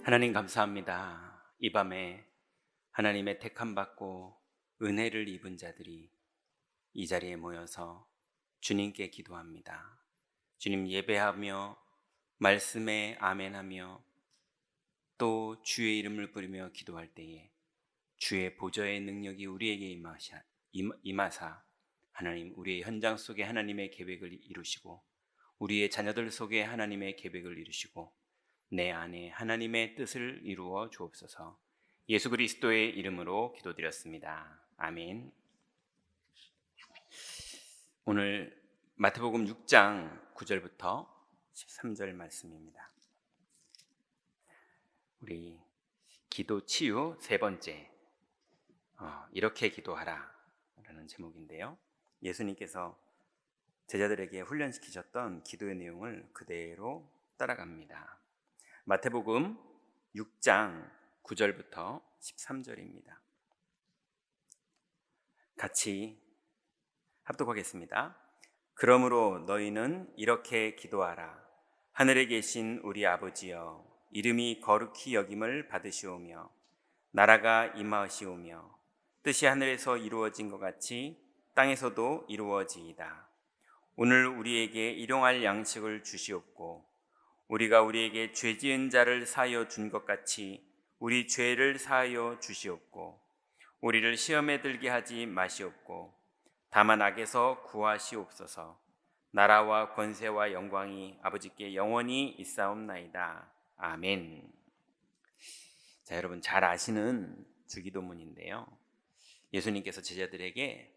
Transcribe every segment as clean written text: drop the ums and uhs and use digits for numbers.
하나님 감사합니다. 이 밤에 하나님의 택함 받고 은혜를 입은 자들이 이 자리에 모여서 주님께 기도합니다. 주님, 예배하며 말씀에 아멘하며 또 주의 이름을 부르며 기도할 때에 주의 보좌의 능력이 우리에게 임하사 하나님, 우리의 현장 속에 하나님의 계획을 이루시고 우리의 자녀들 속에 하나님의 계획을 이루시고 내 안에 하나님의 뜻을 이루어 주옵소서. 예수 그리스도의 이름으로 기도드렸습니다. 아멘. 오늘 마태복음 6장 9절부터 13절 말씀입니다. 우리 기도 치유 세 번째, 이렇게 기도하라 라는 제목인데요, 예수님께서 제자들에게 훈련시키셨던 기도의 내용을 그대로 따라갑니다. 마태복음 6장 9절부터 13절입니다. 같이 합독하겠습니다. 그러므로 너희는 이렇게 기도하라. 하늘에 계신 우리 아버지여, 이름이 거룩히 여김을 받으시오며 나라가 임하시오며 뜻이 하늘에서 이루어진 것 같이 땅에서도 이루어지이다. 오늘 우리에게 일용할 양식을 주시옵고 우리가 우리에게 죄 지은 자를 사하여 준 것 같이 우리 죄를 사하여 주시옵고 우리를 시험에 들게 하지 마시옵고 다만 악에서 구하시옵소서. 나라와 권세와 영광이 아버지께 영원히 있사옵나이다. 아멘. 자, 여러분 잘 아시는 주기도문인데요, 예수님께서 제자들에게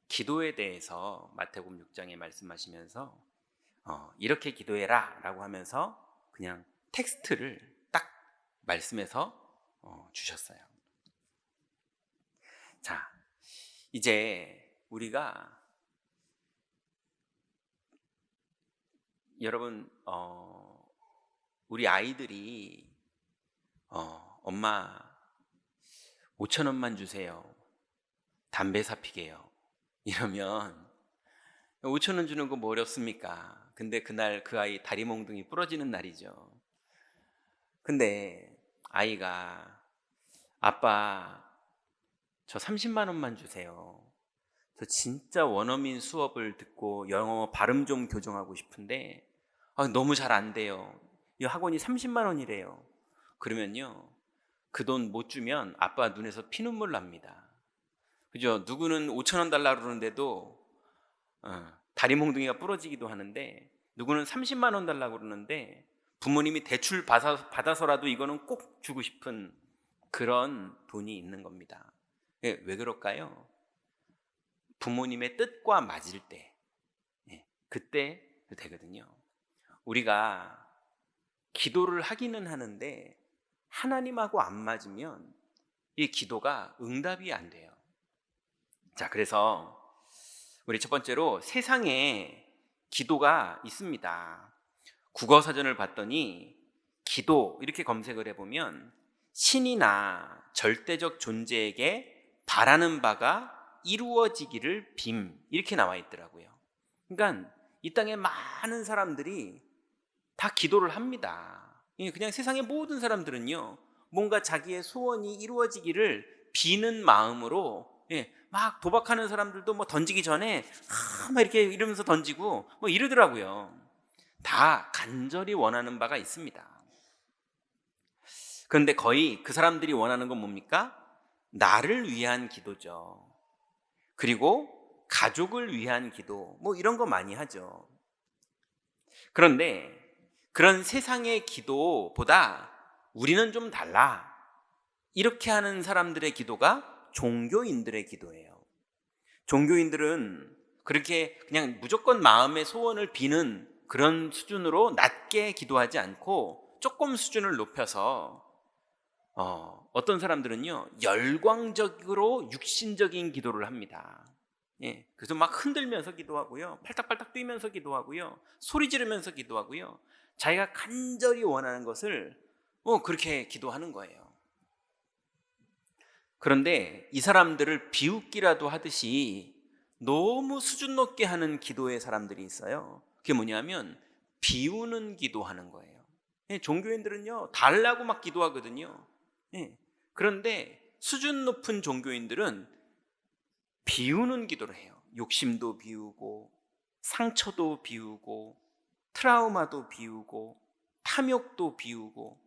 기도에 대해서 마태복음 6장에 말씀하시면서 이렇게 기도해라 라고 하면서 그냥 텍스트를 딱 말씀해서 주셨어요. 자, 이제 우리가 여러분 우리 아이들이 엄마 5천 원만 주세요, 담배 사피게요 이러면 5천 원 주는 거 뭐 어렵습니까? 근데 그날 그 아이 다리 몽둥이 부러지는 날이죠. 근데 아이가 아빠 저 30만 원만 주세요, 저 진짜 원어민 수업을 듣고 영어 발음 좀 교정하고 싶은데 너무 잘 안 돼요, 이 학원이 30만 원이래요 그러면요, 그 돈 못 주면 아빠 눈에서 피눈물 납니다. 그죠? 누구는 5천 원 달라고 그러는데도 다리 몽둥이가 부러지기도 하는데, 누구는 30만 원 달라고 그러는데 부모님이 대출 받아서라도 이거는 꼭 주고 싶은 그런 돈이 있는 겁니다. 왜 그럴까요? 부모님의 뜻과 맞을 때, 그때 되거든요. 우리가 기도를 하기는 하는데 하나님하고 안 맞으면 이 기도가 응답이 안 돼요. 자, 그래서 우리 첫 번째로 세상에 기도가 있습니다. 국어사전을 봤더니 기도 이렇게 검색을 해보면 신이나 절대적 존재에게 바라는 바가 이루어지기를 빔, 이렇게 나와 있더라고요. 그러니까 이 땅에 많은 사람들이 다 기도를 합니다. 그냥 세상의 모든 사람들은요, 뭔가 자기의 소원이 이루어지기를 비는 마음으로, 막 도박하는 사람들도 뭐 던지기 전에 막 이렇게 이러면서 던지고 뭐 이러더라고요. 다 간절히 원하는 바가 있습니다. 그런데 거의 그 사람들이 원하는 건 뭡니까? 나를 위한 기도죠. 그리고 가족을 위한 기도, 뭐 이런 거 많이 하죠. 그런데 그런 세상의 기도보다 우리는 좀 달라, 이렇게 하는 사람들의 기도가 종교인들의 기도예요. 종교인들은 그렇게 그냥 무조건 마음의 소원을 비는 그런 수준으로 낮게 기도하지 않고 조금 수준을 높여서 어떤 사람들은요, 열광적으로 육신적인 기도를 합니다. 그래서 막 흔들면서 기도하고요, 팔딱팔딱 뛰면서 기도하고요, 소리 지르면서 기도하고요, 자기가 간절히 원하는 것을 그렇게 기도하는 거예요. 그런데 이 사람들을 비웃기라도 하듯이 너무 수준 높게 하는 기도의 사람들이 있어요. 그게 뭐냐면 비우는 기도하는 거예요. 예, 종교인들은요 달라고 막 기도하거든요. 예, 그런데 수준 높은 종교인들은 비우는 기도를 해요. 욕심도 비우고 상처도 비우고 트라우마도 비우고 탐욕도 비우고,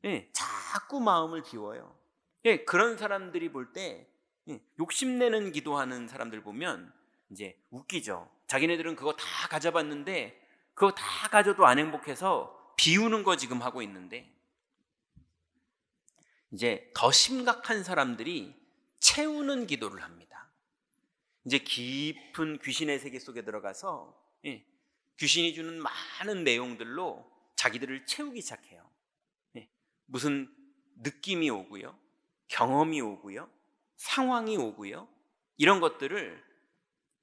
예, 자꾸 마음을 비워요. 예, 그런 사람들이 볼 때, 예, 욕심내는 기도하는 사람들 보면 이제 웃기죠. 자기네들은 그거 다 가져봤는데 그거 다 가져도 안 행복해서 비우는 거 지금 하고 있는데, 이제 더 심각한 사람들이 채우는 기도를 합니다. 이제 깊은 귀신의 세계 속에 들어가서, 예, 귀신이 주는 많은 내용들로 자기들을 채우기 시작해요. 예, 무슨 느낌이 오고요, 경험이 오고요, 상황이 오고요, 이런 것들을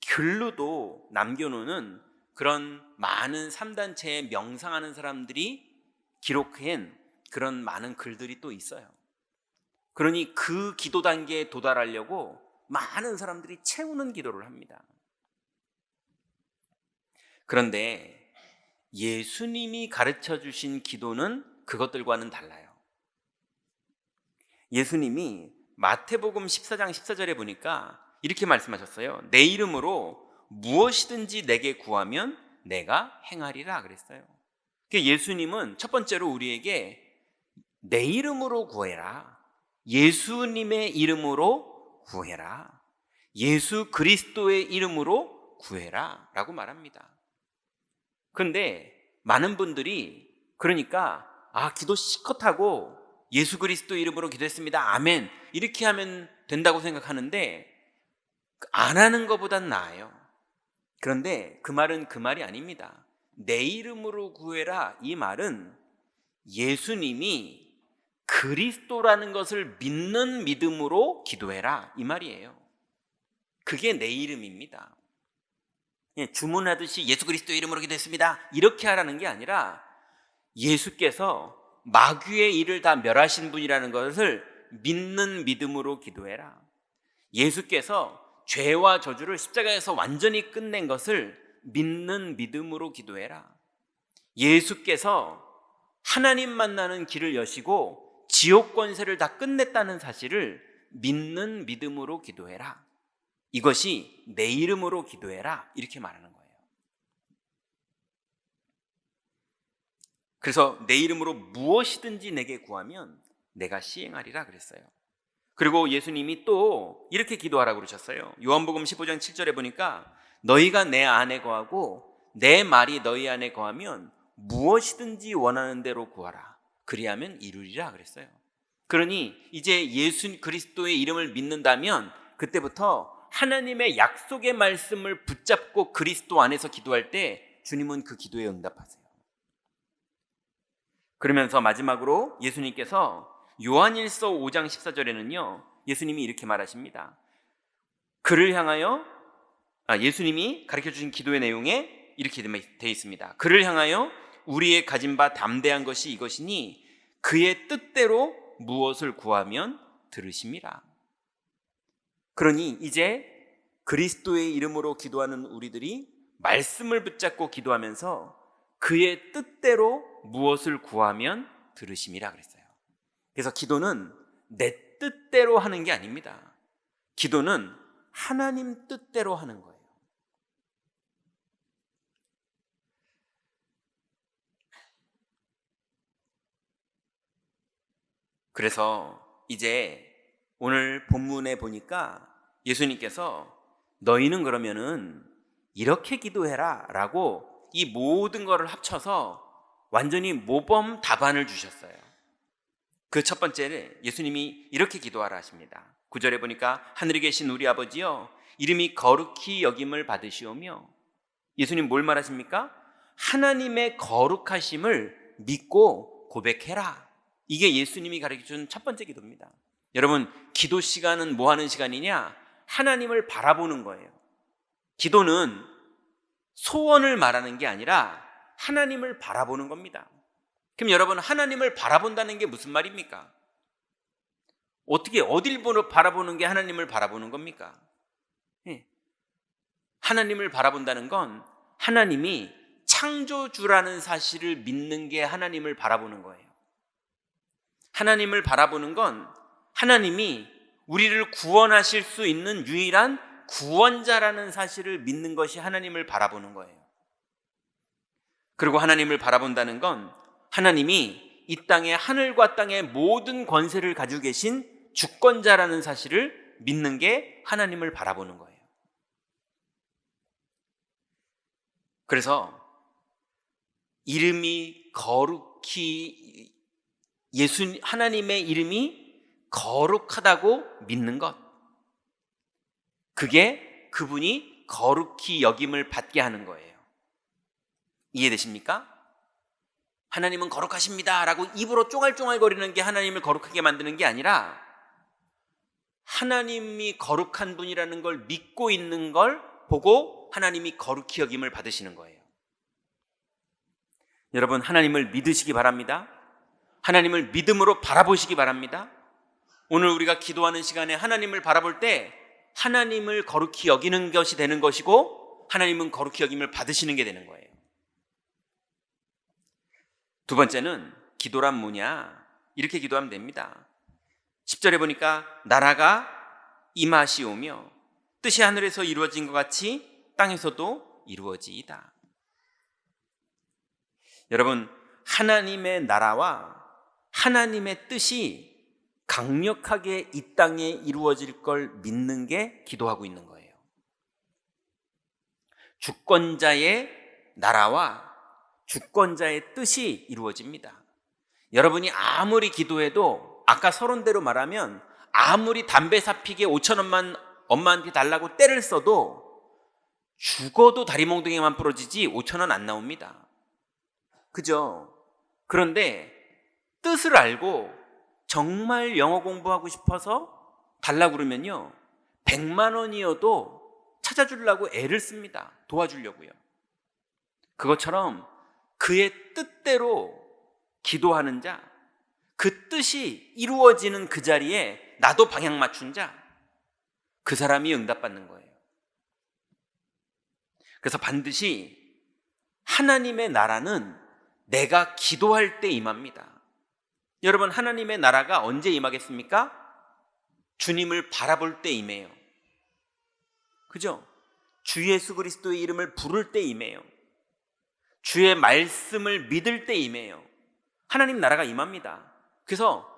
글로도 남겨놓는 그런 많은 3단체에 명상하는 사람들이 기록한 그런 많은 글들이 또 있어요. 그러니 그 기도 단계에 도달하려고 많은 사람들이 채우는 기도를 합니다. 그런데 예수님이 가르쳐 주신 기도는 그것들과는 달라요. 예수님이 마태복음 14장 14절에 보니까 이렇게 말씀하셨어요. 내 이름으로 무엇이든지 내게 구하면 내가 행하리라 그랬어요. 예수님은 첫 번째로 우리에게 내 이름으로 구해라, 예수님의 이름으로 구해라, 예수 그리스도의 이름으로 구해라 라고 말합니다. 그런데 많은 분들이 그러니까 기도 실컷하고 예수 그리스도 이름으로 기도했습니다, 아멘, 이렇게 하면 된다고 생각하는데 안 하는 것보단 나아요. 그런데 그 말은 그 말이 아닙니다. 내 이름으로 구해라, 이 말은 예수님이 그리스도라는 것을 믿는 믿음으로 기도해라, 이 말이에요. 그게 내 이름입니다. 주문하듯이 예수 그리스도 이름으로 기도했습니다, 이렇게 하라는 게 아니라 예수께서 마귀의 일을 다 멸하신 분이라는 것을 믿는 믿음으로 기도해라. 예수께서 죄와 저주를 십자가에서 완전히 끝낸 것을 믿는 믿음으로 기도해라. 예수께서 하나님 만나는 길을 여시고 지옥 권세를 다 끝냈다는 사실을 믿는 믿음으로 기도해라. 이것이 내 이름으로 기도해라, 이렇게 말하는 거예요. 그래서 내 이름으로 무엇이든지 내게 구하면 내가 시행하리라 그랬어요. 그리고 예수님이 또 이렇게 기도하라고 그러셨어요. 요한복음 15장 7절에 보니까 너희가 내 안에 거하고 내 말이 너희 안에 거하면 무엇이든지 원하는 대로 구하라, 그리하면 이루리라 그랬어요. 그러니 이제 예수 그리스도의 이름을 믿는다면 그때부터 하나님의 약속의 말씀을 붙잡고 그리스도 안에서 기도할 때 주님은 그 기도에 응답하세요. 그러면서 마지막으로 예수님께서 요한일서 5장 14절에는요 예수님이 이렇게 말하십니다. 그를 향하여, 예수님이 가르쳐주신 기도의 내용에 이렇게 되어 있습니다. 그를 향하여 우리의 가진 바 담대한 것이 이것이니 그의 뜻대로 무엇을 구하면 들으심이라. 그러니 이제 그리스도의 이름으로 기도하는 우리들이 말씀을 붙잡고 기도하면서 그의 뜻대로 무엇을 구하면 들으심이라 그랬어요. 그래서 기도는 내 뜻대로 하는 게 아닙니다. 기도는 하나님 뜻대로 하는 거예요. 그래서 이제 오늘 본문에 보니까 예수님께서 너희는 그러면은 이렇게 기도해라 라고 이 모든 거를 합쳐서 완전히 모범 답안을 주셨어요. 그 첫 번째는 예수님이 이렇게 기도하라 하십니다. 9절에 보니까 하늘에 계신 우리 아버지여 이름이 거룩히 여김을 받으시오며, 예수님 뭘 말하십니까? 하나님의 거룩하심을 믿고 고백해라. 이게 예수님이 가르쳐준 첫 번째 기도입니다. 여러분, 기도 시간은 뭐 하는 시간이냐? 하나님을 바라보는 거예요. 기도는 소원을 말하는 게 아니라 하나님을 바라보는 겁니다. 그럼 여러분, 하나님을 바라본다는 게 무슨 말입니까? 어떻게 어딜 바라보는 게 하나님을 바라보는 겁니까? 하나님을 바라본다는 건 하나님이 창조주라는 사실을 믿는 게 하나님을 바라보는 거예요. 하나님을 바라보는 건 하나님이 우리를 구원하실 수 있는 유일한 구원자라는 사실을 믿는 것이 하나님을 바라보는 거예요. 그리고 하나님을 바라본다는 건 하나님이 이 땅에 하늘과 땅의 모든 권세를 가지고 계신 주권자라는 사실을 믿는 게 하나님을 바라보는 거예요. 그래서 이름이 거룩히 하나님의 이름이 거룩하다고 믿는 것, 그게 그분이 거룩히 여김을 받게 하는 거예요. 이해되십니까? 하나님은 거룩하십니다 라고 입으로 쫑알쫑알거리는 게 하나님을 거룩하게 만드는 게 아니라 하나님이 거룩한 분이라는 걸 믿고 있는 걸 보고 하나님이 거룩히 여김을 받으시는 거예요. 여러분, 하나님을 믿으시기 바랍니다. 하나님을 믿음으로 바라보시기 바랍니다. 오늘 우리가 기도하는 시간에 하나님을 바라볼 때 하나님을 거룩히 여기는 것이 되는 것이고 하나님은 거룩히 여김을 받으시는 게 되는 거예요. 두 번째는 기도란 뭐냐? 이렇게 기도하면 됩니다. 10절에 보니까 나라가 임하시오며 뜻이 하늘에서 이루어진 것 같이 땅에서도 이루어지이다. 여러분, 하나님의 나라와 하나님의 뜻이 강력하게 이 땅에 이루어질 걸 믿는 게 기도하고 있는 거예요. 주권자의 나라와 주권자의 뜻이 이루어집니다. 여러분이 아무리 기도해도 아까 서론대로 말하면 아무리 담배 사피게 5,000원만 엄마한테 달라고 떼를 써도 죽어도 다리 몽둥이만 부러지지 5,000원 안 나옵니다. 그죠? 그런데 뜻을 알고 정말 영어 공부하고 싶어서 달라고 그러면요 100만 원이어도 찾아주려고 애를 씁니다. 도와주려고요. 그것처럼 그의 뜻대로 기도하는 자, 그 뜻이 이루어지는 그 자리에 나도 방향 맞춘 자, 그 사람이 응답받는 거예요. 그래서 반드시 하나님의 나라는 내가 기도할 때 임합니다. 여러분, 하나님의 나라가 언제 임하겠습니까? 주님을 바라볼 때 임해요. 그죠? 주 예수 그리스도의 이름을 부를 때 임해요. 주의 말씀을 믿을 때 임해요. 하나님 나라가 임합니다. 그래서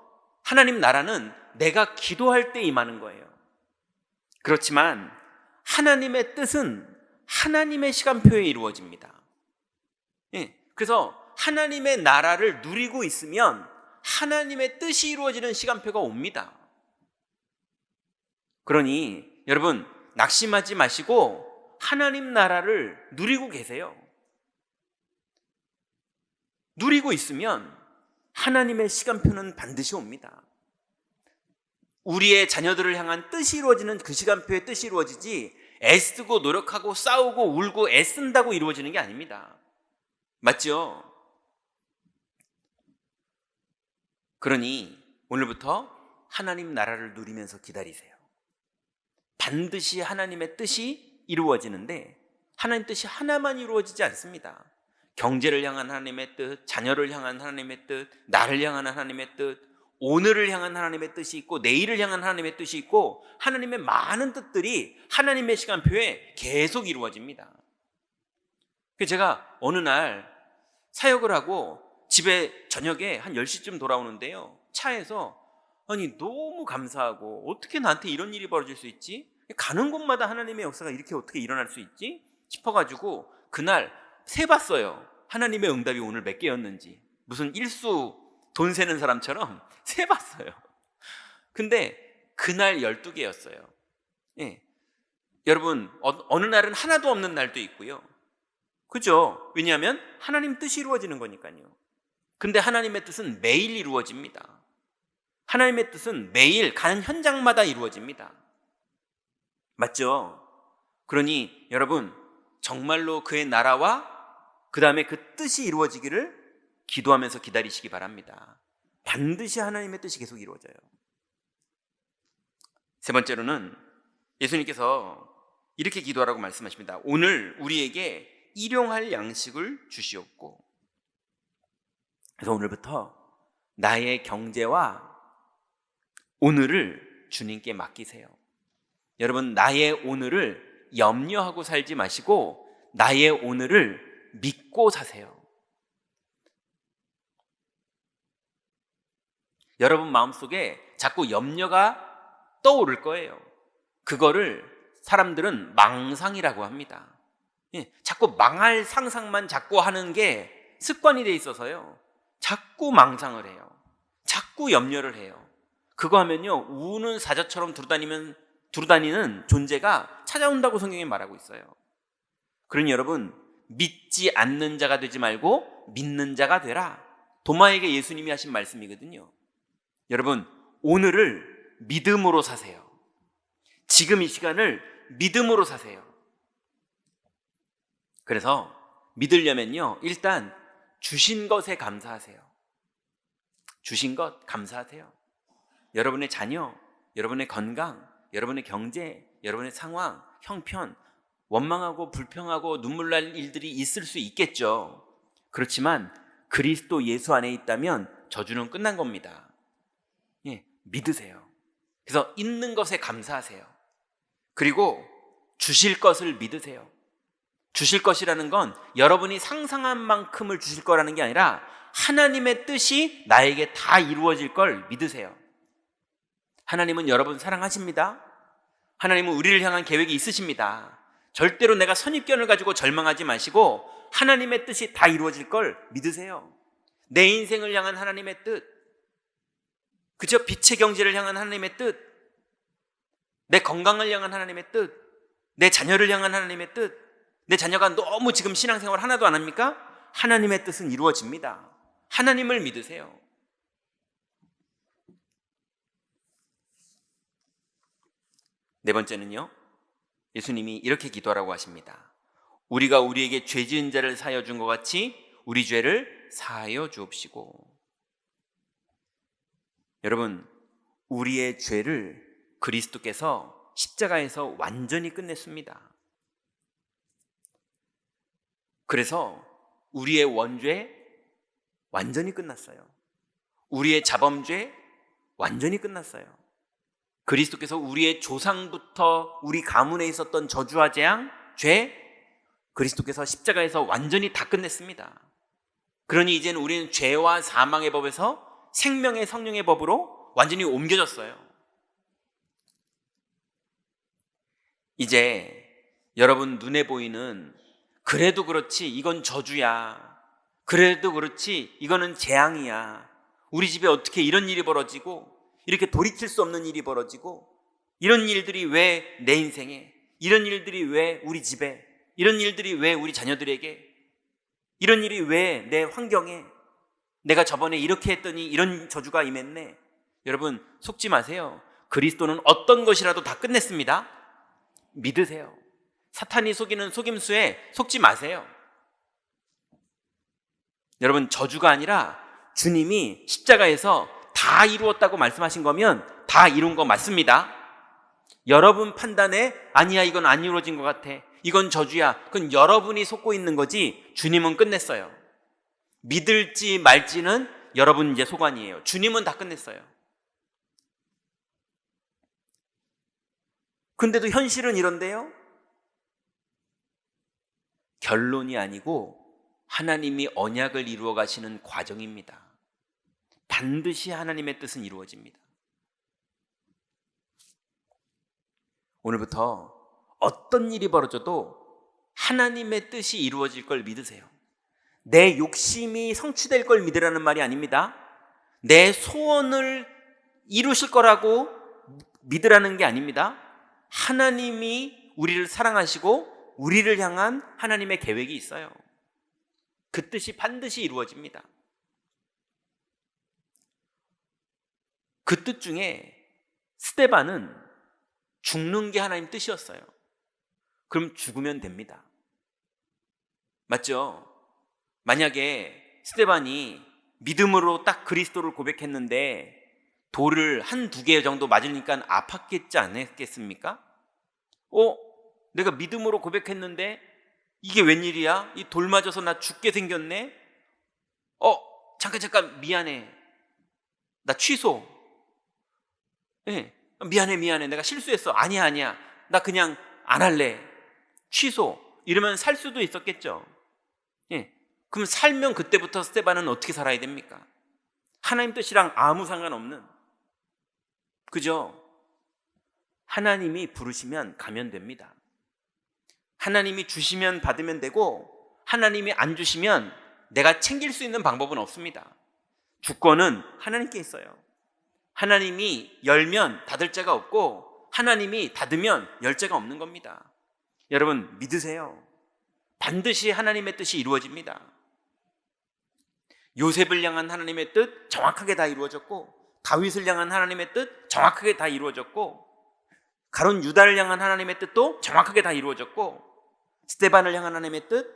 하나님 나라는 내가 기도할 때 임하는 거예요. 그렇지만 하나님의 뜻은 하나님의 시간표에 이루어집니다. 예, 그래서 하나님의 나라를 누리고 있으면 하나님의 뜻이 이루어지는 시간표가 옵니다. 그러니 여러분, 낙심하지 마시고 하나님 나라를 누리고 계세요. 누리고 있으면 하나님의 시간표는 반드시 옵니다. 우리의 자녀들을 향한 뜻이 이루어지는 그 시간표의 뜻이 이루어지지 애쓰고 노력하고 싸우고 울고 애쓴다고 이루어지는 게 아닙니다. 맞죠? 그러니 오늘부터 하나님 나라를 누리면서 기다리세요. 반드시 하나님의 뜻이 이루어지는데 하나님 뜻이 하나만 이루어지지 않습니다. 경제를 향한 하나님의 뜻, 자녀를 향한 하나님의 뜻, 나를 향한 하나님의 뜻, 오늘을 향한 하나님의 뜻이 있고 내일을 향한 하나님의 뜻이 있고 하나님의 많은 뜻들이 하나님의 시간표에 계속 이루어집니다. 그래서 제가 어느 날 사역을 하고 집에 저녁에 한 10시쯤 돌아오는데요, 차에서 아니 너무 감사하고 어떻게 나한테 이런 일이 벌어질 수 있지? 가는 곳마다 하나님의 역사가 이렇게 어떻게 일어날 수 있지? 싶어가지고 그날 세봤어요. 하나님의 응답이 오늘 몇 개였는지. 무슨 일수 돈 세는 사람처럼 세봤어요. 근데 그날 12개였어요. 예. 여러분, 어느 날은 하나도 없는 날도 있고요. 그죠? 왜냐하면 하나님 뜻이 이루어지는 거니까요. 근데 하나님의 뜻은 매일 이루어집니다. 하나님의 뜻은 매일 가는 현장마다 이루어집니다. 맞죠? 그러니 여러분, 정말로 그의 나라와 그 다음에 그 뜻이 이루어지기를 기도하면서 기다리시기 바랍니다. 반드시 하나님의 뜻이 계속 이루어져요. 세 번째로는 예수님께서 이렇게 기도하라고 말씀하십니다. 오늘 우리에게 일용할 양식을 주시옵고. 그래서 오늘부터 나의 경제와 오늘을 주님께 맡기세요. 여러분, 나의 오늘을 염려하고 살지 마시고 나의 오늘을 믿고 사세요. 여러분 마음속에 자꾸 염려가 떠오를 거예요. 그거를 사람들은 망상이라고 합니다. 자꾸 망할 상상만 자꾸 하는 게 습관이 돼 있어서요. 자꾸 망상을 해요. 자꾸 염려를 해요. 그거 하면요, 우는 사자처럼 두루다니는 존재가 찾아온다고 성경에 말하고 있어요. 그러니 여러분, 믿지 않는 자가 되지 말고 믿는 자가 되라. 도마에게 예수님이 하신 말씀이거든요. 여러분, 오늘을 믿음으로 사세요. 지금 이 시간을 믿음으로 사세요. 그래서 믿으려면요, 일단 주신 것에 감사하세요. 주신 것 감사하세요. 여러분의 자녀, 여러분의 건강, 여러분의 경제, 여러분의 상황, 형편, 원망하고 불평하고 눈물 날 일들이 있을 수 있겠죠. 그렇지만 그리스도 예수 안에 있다면 저주는 끝난 겁니다. 믿으세요. 그래서 있는 것에 감사하세요. 그리고 주실 것을 믿으세요. 주실 것이라는 건 여러분이 상상한 만큼을 주실 거라는 게 아니라 하나님의 뜻이 나에게 다 이루어질 걸 믿으세요. 하나님은 여러분 사랑하십니다. 하나님은 우리를 향한 계획이 있으십니다. 절대로 내가 선입견을 가지고 절망하지 마시고 하나님의 뜻이 다 이루어질 걸 믿으세요. 내 인생을 향한 하나님의 뜻, 그저 빛의 경제를 향한 하나님의 뜻, 내 건강을 향한 하나님의 뜻, 내 자녀를 향한 하나님의 뜻, 내 자녀가 너무 지금 신앙생활 하나도 안 합니까? 하나님의 뜻은 이루어집니다. 하나님을 믿으세요. 네 번째는요, 예수님이 이렇게 기도하라고 하십니다. 우리가 우리에게 죄 지은 자를 사하여 준 것 같이 우리 죄를 사하여 주옵시고. 여러분, 우리의 죄를 그리스도께서 십자가에서 완전히 끝냈습니다. 그래서 우리의 원죄 완전히 끝났어요. 우리의 자범죄 완전히 끝났어요. 그리스도께서 우리의 조상부터 우리 가문에 있었던 저주와 재앙, 죄, 그리스도께서 십자가에서 완전히 다 끝냈습니다. 그러니 이제는 우리는 죄와 사망의 법에서 생명의 성령의 법으로 완전히 옮겨졌어요. 이제 여러분 눈에 보이는 그래도 그렇지 이건 저주야, 그래도 그렇지 이거는 재앙이야, 우리 집에 어떻게 이런 일이 벌어지고 이렇게 돌이킬 수 없는 일이 벌어지고 이런 일들이 왜 내 인생에, 이런 일들이 왜 우리 집에, 이런 일들이 왜 우리 자녀들에게, 이런 일이 왜 내 환경에, 내가 저번에 이렇게 했더니 이런 저주가 임했네. 여러분 속지 마세요. 그리스도는 어떤 것이라도 다 끝냈습니다. 믿으세요. 사탄이 속이는 속임수에 속지 마세요. 여러분 저주가 아니라 주님이 십자가에서 다 이루었다고 말씀하신 거면 다 이룬 거 맞습니다. 여러분 판단에 아니야 이건 안 이루어진 것 같아, 이건 저주야, 그건 여러분이 속고 있는 거지 주님은 끝냈어요. 믿을지 말지는 여러분 이제 소관이에요. 주님은 다 끝냈어요. 근데도 현실은 이런데요, 결론이 아니고 하나님이 언약을 이루어 가시는 과정입니다. 반드시 하나님의 뜻은 이루어집니다. 오늘부터 어떤 일이 벌어져도 하나님의 뜻이 이루어질 걸 믿으세요. 내 욕심이 성취될 걸 믿으라는 말이 아닙니다. 내 소원을 이루실 거라고 믿으라는 게 아닙니다. 하나님이 우리를 사랑하시고 우리를 향한 하나님의 계획이 있어요. 그 뜻이 반드시 이루어집니다. 그 뜻 중에 스데반은 죽는 게 하나님 뜻이었어요. 그럼 죽으면 됩니다. 맞죠? 만약에 스데반이 믿음으로 딱 그리스도를 고백했는데 돌을 한두 개 정도 맞으니까 아팠겠지 않았겠습니까? 내가 믿음으로 고백했는데 이게 웬일이야? 이 돌 맞아서 나 죽게 생겼네? 잠깐 미안해. 나 취소. 예, 미안해. 내가 실수했어. 아니야. 나 그냥 안 할래. 취소. 이러면 살 수도 있었겠죠. 예. 그럼 살면 그때부터 스데반은 어떻게 살아야 됩니까? 하나님 뜻이랑 아무 상관없는. 그죠? 하나님이 부르시면 가면 됩니다. 하나님이 주시면 받으면 되고, 하나님이 안 주시면 내가 챙길 수 있는 방법은 없습니다. 주권은 하나님께 있어요. 하나님이 열면 닫을 자가 없고, 하나님이 닫으면 열 자가 없는 겁니다. 여러분 믿으세요. 반드시 하나님의 뜻이 이루어집니다. 요셉을 향한 하나님의 뜻 정확하게 다 이루어졌고, 다윗을 향한 하나님의 뜻 정확하게 다 이루어졌고, 가룟 유다를 향한 하나님의 뜻도 정확하게 다 이루어졌고, 스데반을 향한 하나님의 뜻,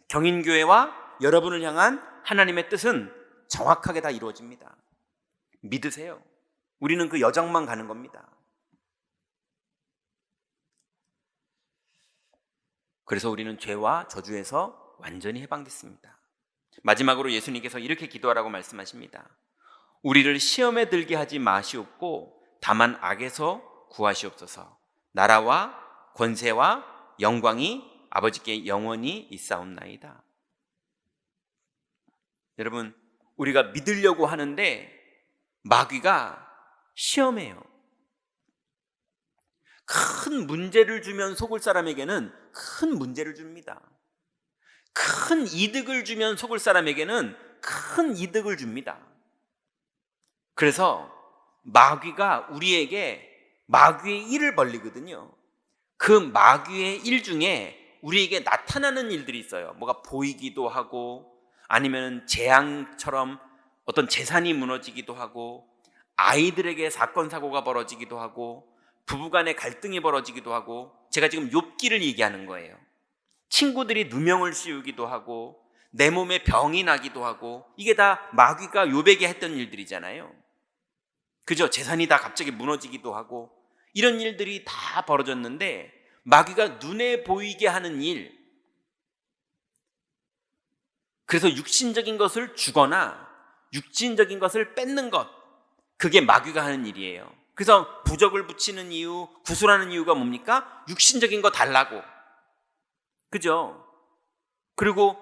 경인교회와 여러분을 향한 하나님의 뜻은 정확하게 다 이루어집니다. 믿으세요. 우리는 그 여정만 가는 겁니다. 그래서 우리는 죄와 저주에서 완전히 해방됐습니다. 마지막으로 예수님께서 이렇게 기도하라고 말씀하십니다. 우리를 시험에 들게 하지 마시옵고 다만 악에서 구하시옵소서. 나라와 권세와 영광이 아버지께 영원히 있사옵나이다. 여러분, 우리가 믿으려고 하는데 마귀가 시험해요. 큰 문제를 주면 속을 사람에게는 큰 문제를 줍니다. 큰 이득을 주면 속을 사람에게는 큰 이득을 줍니다. 그래서 마귀가 우리에게 마귀의 일을 벌리거든요. 그 마귀의 일 중에 우리에게 나타나는 일들이 있어요. 뭐가 보이기도 하고, 아니면 재앙처럼 어떤 재산이 무너지기도 하고, 아이들에게 사건 사고가 벌어지기도 하고, 부부간의 갈등이 벌어지기도 하고, 제가 지금 욥기를 얘기하는 거예요. 친구들이 누명을 씌우기도 하고, 내 몸에 병이 나기도 하고, 이게 다 마귀가 욥에게 했던 일들이잖아요. 그죠? 재산이 다 갑자기 무너지기도 하고, 이런 일들이 다 벌어졌는데, 마귀가 눈에 보이게 하는 일, 그래서 육신적인 것을 주거나 육신적인 것을 뺏는 것, 그게 마귀가 하는 일이에요. 그래서 부적을 붙이는 이유, 구슬하는 이유가 뭡니까? 육신적인 거 달라고. 그죠? 그리고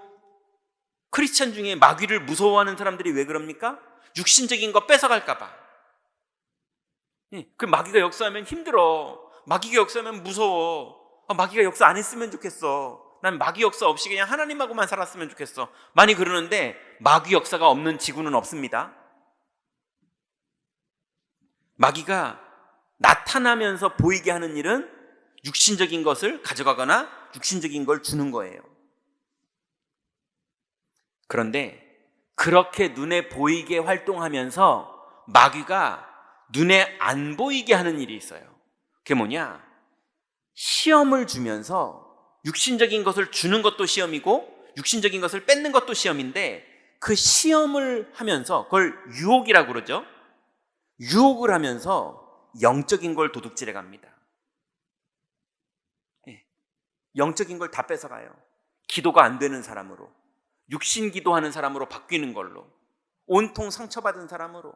크리스찬 중에 마귀를 무서워하는 사람들이 왜 그럽니까? 육신적인 거 뺏어갈까 봐. 그 마귀가 역사하면 힘들어. 마귀가 역사하면 무서워. 마귀가 역사 안 했으면 좋겠어. 난 마귀 역사 없이 그냥 하나님하고만 살았으면 좋겠어. 많이 그러는데 마귀 역사가 없는 지구는 없습니다. 마귀가 나타나면서 보이게 하는 일은 육신적인 것을 가져가거나 육신적인 걸 주는 거예요. 그런데 그렇게 눈에 보이게 활동하면서 마귀가 눈에 안 보이게 하는 일이 있어요. 그게 뭐냐? 시험을 주면서 육신적인 것을 주는 것도 시험이고 육신적인 것을 뺏는 것도 시험인데, 그 시험을 하면서 그걸 유혹이라고 그러죠. 유혹을 하면서 영적인 걸 도둑질해 갑니다. 영적인 걸 다 뺏어가요. 기도가 안 되는 사람으로, 육신 기도하는 사람으로 바뀌는 걸로, 온통 상처받은 사람으로.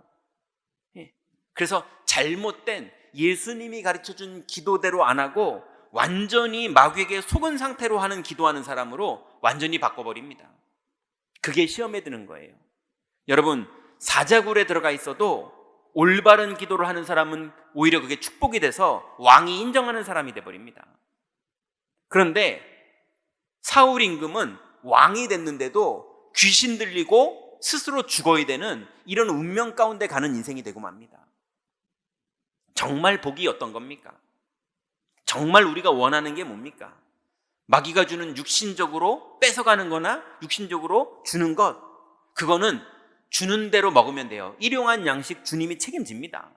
그래서 잘못된 예수님이 가르쳐준 기도대로 안 하고 완전히 마귀에게 속은 상태로 하는 기도하는 사람으로 완전히 바꿔버립니다. 그게 시험에 드는 거예요. 여러분, 사자굴에 들어가 있어도 올바른 기도를 하는 사람은 오히려 그게 축복이 돼서 왕이 인정하는 사람이 돼버립니다. 그런데 사울 임금은 왕이 됐는데도 귀신 들리고 스스로 죽어야 되는 이런 운명 가운데 가는 인생이 되고 맙니다. 정말 복이 어떤 겁니까? 정말 우리가 원하는 게 뭡니까? 마귀가 주는 육신적으로 뺏어가는 거나 육신적으로 주는 것, 그거는 주는 대로 먹으면 돼요. 일용한 양식 주님이 책임집니다.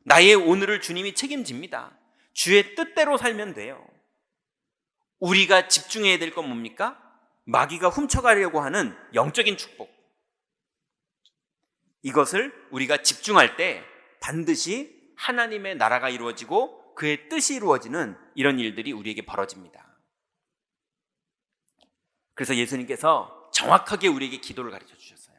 나의 오늘을 주님이 책임집니다. 주의 뜻대로 살면 돼요. 우리가 집중해야 될 건 뭡니까? 마귀가 훔쳐가려고 하는 영적인 축복. 이것을 우리가 집중할 때 반드시 하나님의 나라가 이루어지고 그의 뜻이 이루어지는 이런 일들이 우리에게 벌어집니다. 그래서 예수님께서 정확하게 우리에게 기도를 가르쳐 주셨어요.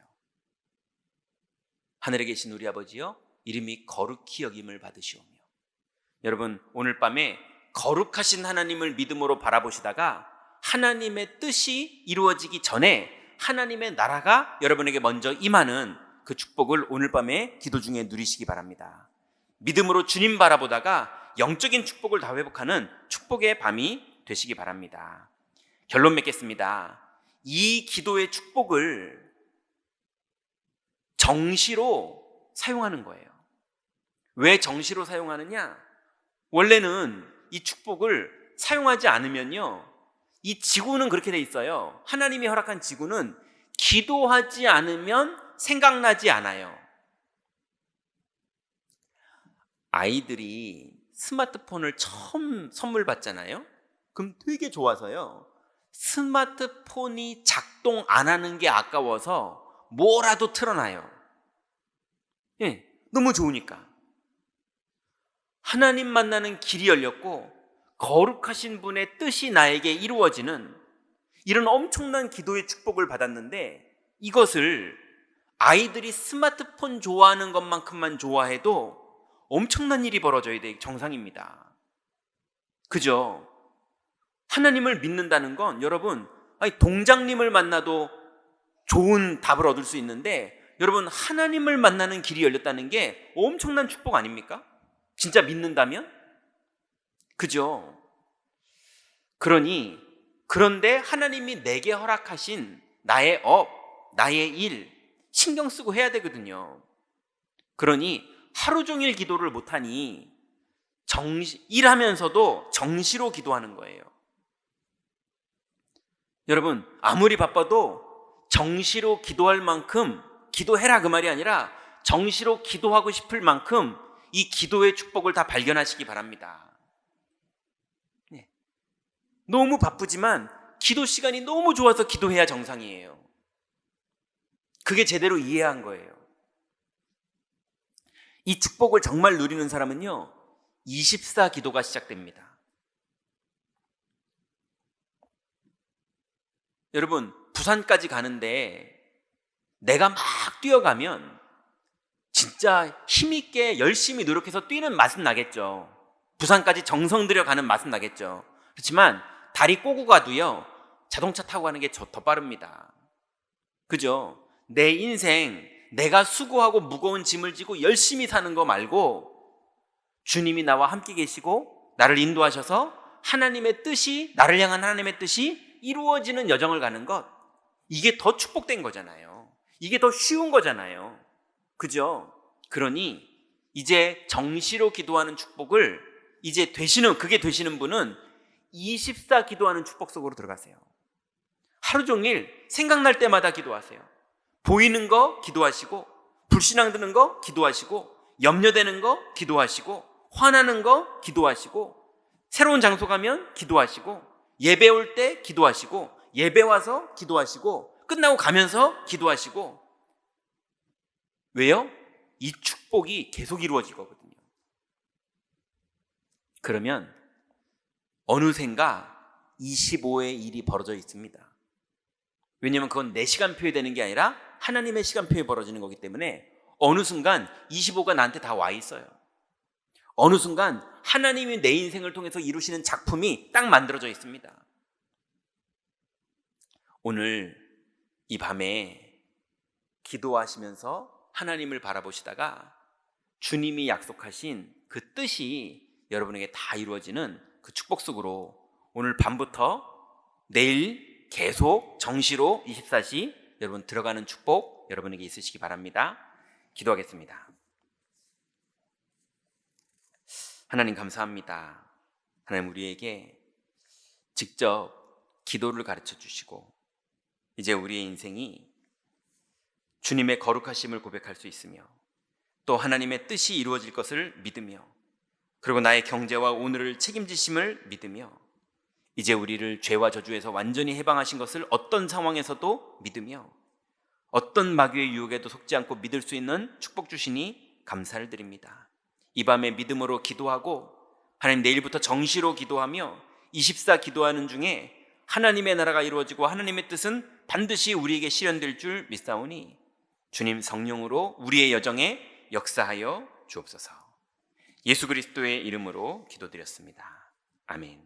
하늘에 계신 우리 아버지여, 이름이 거룩히 여김을 받으시오며. 여러분, 오늘 밤에 거룩하신 하나님을 믿음으로 바라보시다가 하나님의 뜻이 이루어지기 전에 하나님의 나라가 여러분에게 먼저 임하는 그 축복을 오늘 밤에 기도 중에 누리시기 바랍니다. 믿음으로 주님 바라보다가 영적인 축복을 다 회복하는 축복의 밤이 되시기 바랍니다. 결론 맺겠습니다. 이 기도의 축복을 정시로 사용하는 거예요. 왜 정시로 사용하느냐? 원래는 이 축복을 사용하지 않으면요, 이 지구는 그렇게 돼 있어요. 하나님이 허락한 지구는 기도하지 않으면 생각나지 않아요. 아이들이 스마트폰을 처음 선물 받잖아요. 그럼 되게 좋아서요, 스마트폰이 작동 안 하는 게 아까워서 뭐라도 틀어놔요. 예, 너무 좋으니까. 하나님 만나는 길이 열렸고 거룩하신 분의 뜻이 나에게 이루어지는 이런 엄청난 기도의 축복을 받았는데, 이것을 아이들이 스마트폰 좋아하는 것만큼만 좋아해도 엄청난 일이 벌어져야 돼 정상입니다. 그죠? 하나님을 믿는다는 건 여러분, 동장님을 만나도 좋은 답을 얻을 수 있는데, 여러분, 하나님을 만나는 길이 열렸다는 게 엄청난 축복 아닙니까? 진짜 믿는다면? 그죠? 그런데 하나님이 내게 허락하신 나의 업, 나의 일 신경 쓰고 해야 되거든요. 그러니 하루 종일 기도를 못하니 일하면서도 정시로 기도하는 거예요. 여러분, 아무리 바빠도 정시로 기도할 만큼 기도해라 그 말이 아니라 정시로 기도하고 싶을 만큼 이 기도의 축복을 다 발견하시기 바랍니다. 네. 너무 바쁘지만 기도 시간이 너무 좋아서 기도해야 정상이에요. 그게 제대로 이해한 거예요. 이 축복을 정말 누리는 사람은요, 24 기도가 시작됩니다. 여러분, 부산까지 가는데 내가 막 뛰어가면 진짜 힘있게 열심히 노력해서 뛰는 맛은 나겠죠. 부산까지 정성 들여 가는 맛은 나겠죠. 그렇지만 다리 꼬고 가도요, 자동차 타고 가는 게 더 빠릅니다. 그죠? 내 인생, 내가 수고하고 무거운 짐을 지고 열심히 사는 거 말고 주님이 나와 함께 계시고 나를 인도하셔서 하나님의 뜻이, 나를 향한 하나님의 뜻이 이루어지는 여정을 가는 것, 이게 더 축복된 거잖아요. 이게 더 쉬운 거잖아요. 그죠? 그러니 이제 정시로 기도하는 축복을 이제 그게 되시는 분은 24 기도하는 축복 속으로 들어가세요. 하루 종일 생각날 때마다 기도하세요. 보이는 거 기도하시고, 불신앙 드는 거 기도하시고, 염려되는 거 기도하시고, 화나는 거 기도하시고, 새로운 장소 가면 기도하시고, 예배 올 때 기도하시고, 예배 와서 기도하시고, 끝나고 가면서 기도하시고. 왜요? 이 축복이 계속 이루어지거든요. 그러면 어느샌가 25의 일이 벌어져 있습니다. 왜냐하면 그건 내 시간표에 되는 게 아니라 하나님의 시간표에 벌어지는 거기 때문에 어느 순간 25가 나한테 다 와 있어요. 어느 순간 하나님이 내 인생을 통해서 이루시는 작품이 딱 만들어져 있습니다. 오늘 이 밤에 기도하시면서 하나님을 바라보시다가 주님이 약속하신 그 뜻이 여러분에게 다 이루어지는 그 축복 속으로 오늘 밤부터 내일 계속 정시로 24시 여러분 들어가는 축복 여러분에게 있으시기 바랍니다. 기도하겠습니다. 하나님 감사합니다. 하나님 우리에게 직접 기도를 가르쳐 주시고 이제 우리의 인생이 주님의 거룩하심을 고백할 수 있으며 또 하나님의 뜻이 이루어질 것을 믿으며 그리고 나의 경제와 오늘을 책임지심을 믿으며 이제 우리를 죄와 저주에서 완전히 해방하신 것을 어떤 상황에서도 믿으며 어떤 마귀의 유혹에도 속지 않고 믿을 수 있는 축복 주시니 감사를 드립니다. 이 밤에 믿음으로 기도하고 하나님 내일부터 정시로 기도하며 24 기도하는 중에 하나님의 나라가 이루어지고 하나님의 뜻은 반드시 우리에게 실현될 줄 믿사오니 주님 성령으로 우리의 여정에 역사하여 주옵소서. 예수 그리스도의 이름으로 기도드렸습니다. 아멘.